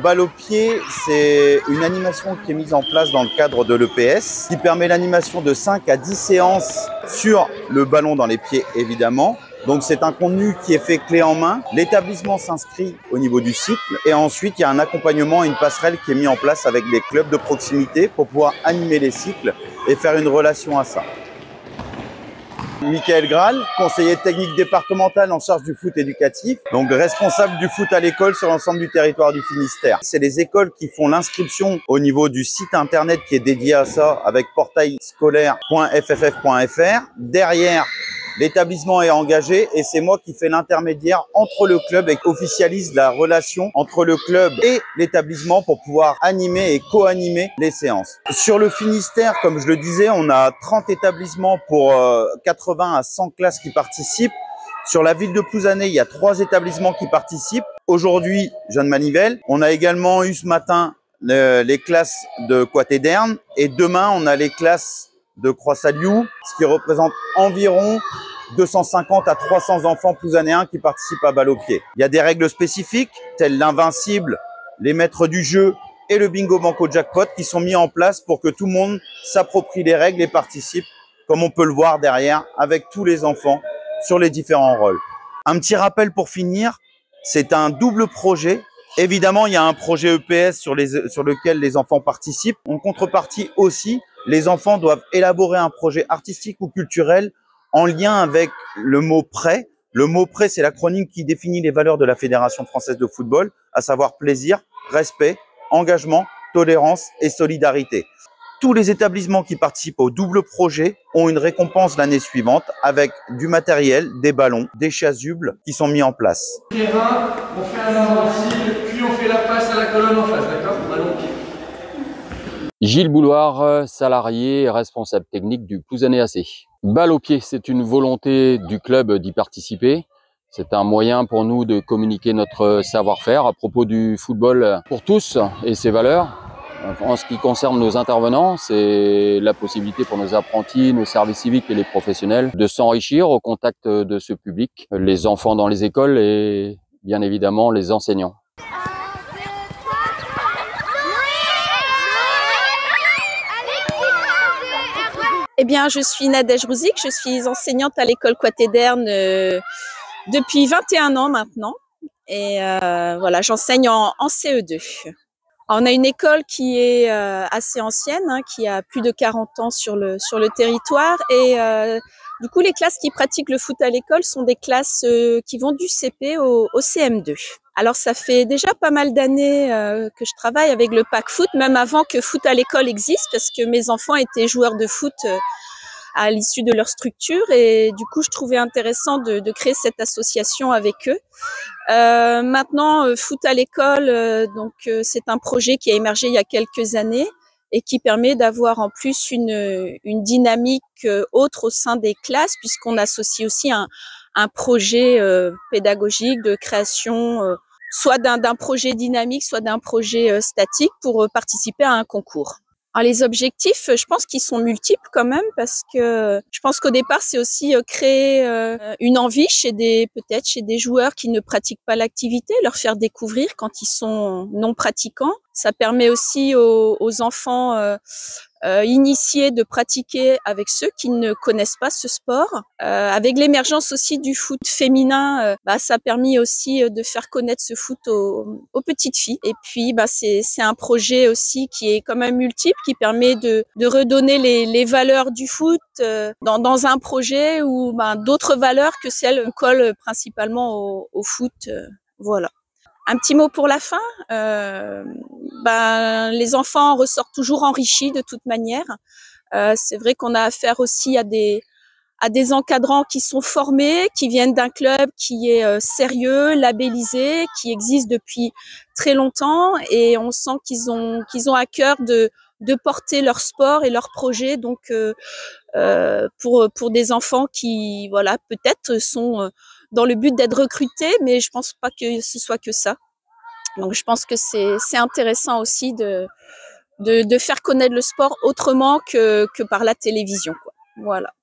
Balle au pied, c'est une animation qui est mise en place dans le cadre de l'EPS, qui permet l'animation de 5 à 10 séances sur le ballon dans les pieds, évidemment. Donc c'est un contenu qui est fait clé en main. L'établissement s'inscrit au niveau du cycle et ensuite il y a un accompagnement, une passerelle qui est mise en place avec des clubs de proximité pour pouvoir animer les cycles et faire une relation à ça. Michael Graal, conseiller technique départemental en charge du foot éducatif, donc responsable du foot à l'école sur l'ensemble du territoire du Finistère. C'est les écoles qui font l'inscription au niveau du site internet qui est dédié à ça avec portailscolaire.fff.fr. Derrière, l'établissement est engagé et c'est moi qui fais l'intermédiaire entre le club et officialise la relation entre le club et l'établissement pour pouvoir animer et co-animer les séances. Sur le Finistère, comme je le disais, on a 30 établissements pour 80 à 100 classes qui participent. Sur la ville de Plouzané, il y a 3 établissements qui participent. Aujourd'hui, Jeanne Manivelle. On a également eu ce matin les classes de Coatéderne et demain, on a les classes de Croix-Saliou, ce qui représente environ 250 à 300 enfants plouzanéens qui participent à balle au pied. Il y a des règles spécifiques, telles l'invincible, les maîtres du jeu et le bingo banco jackpot qui sont mis en place pour que tout le monde s'approprie les règles et participe, comme on peut le voir derrière, avec tous les enfants sur les différents rôles. Un petit rappel pour finir, c'est un double projet. Évidemment, il y a un projet EPS sur lequel les enfants participent. En contrepartie aussi, les enfants doivent élaborer un projet artistique ou culturel en lien avec le mot prêt. Le mot prêt, c'est l'acronyme qui définit les valeurs de la Fédération française de football, à savoir plaisir, respect, engagement, tolérance et solidarité. Tous les établissements qui participent au double projet ont une récompense l'année suivante avec du matériel, des ballons, des chasubles qui sont mis en place. Terrain, on fait un invincible, puis on fait la passe à la colonne en face, d'accord? Ballon. Gilles Bouloir, salarié et responsable technique du Plouzané AC. Balle au pied, c'est une volonté du club d'y participer. C'est un moyen pour nous de communiquer notre savoir-faire à propos du football pour tous et ses valeurs. En ce qui concerne nos intervenants, c'est la possibilité pour nos apprentis, nos services civiques et les professionnels de s'enrichir au contact de ce public, les enfants dans les écoles et bien évidemment les enseignants. Eh bien, je suis Nadège Rouzik, je suis enseignante à l'école Coatéderne depuis 21 ans maintenant. Et voilà, j'enseigne en CE2. On a une école qui est assez ancienne, hein, qui a plus de 40 ans sur le territoire. Et du coup, les classes qui pratiquent le foot à l'école sont des classes qui vont du CP au CM2. Alors, ça fait déjà pas mal d'années que je travaille avec le pack foot, même avant que foot à l'école existe, parce que mes enfants étaient joueurs de foot à l'issue de leur structure. Et du coup, je trouvais intéressant de créer cette association avec eux. Maintenant, foot à l'école, c'est un projet qui a émergé il y a quelques années et qui permet d'avoir en plus une dynamique autre au sein des classes, puisqu'on associe aussi un projet pédagogique de création, soit d'un projet dynamique, soit d'un projet statique pour participer à un concours. Alors, les objectifs, je pense qu'ils sont multiples quand même, parce que je pense qu'au départ, c'est aussi créer une envie peut-être chez des joueurs qui ne pratiquent pas l'activité, leur faire découvrir quand ils sont non pratiquants. Ça permet aussi aux enfants initiés de pratiquer avec ceux qui ne connaissent pas ce sport. Avec l'émergence aussi du foot féminin, ça a permis aussi de faire connaître ce foot aux petites filles. Et puis, c'est un projet aussi qui est quand même multiple, qui permet de redonner les valeurs du foot dans un projet où d'autres valeurs que celles qu'on colle principalement au foot. Voilà. Un petit mot pour la fin. Les enfants ressortent toujours enrichis de toute manière. C'est vrai qu'on a affaire aussi à des encadrants qui sont formés, qui viennent d'un club qui est sérieux, labellisé, qui existe depuis très longtemps, et on sent qu'ils ont à cœur de porter leur sport et leur projet. Donc pour des enfants qui peut-être sont dans le but d'être recrutés, mais je pense pas que ce soit que ça. Donc je pense que c'est intéressant aussi de faire connaître le sport autrement que par la télévision, quoi. Voilà.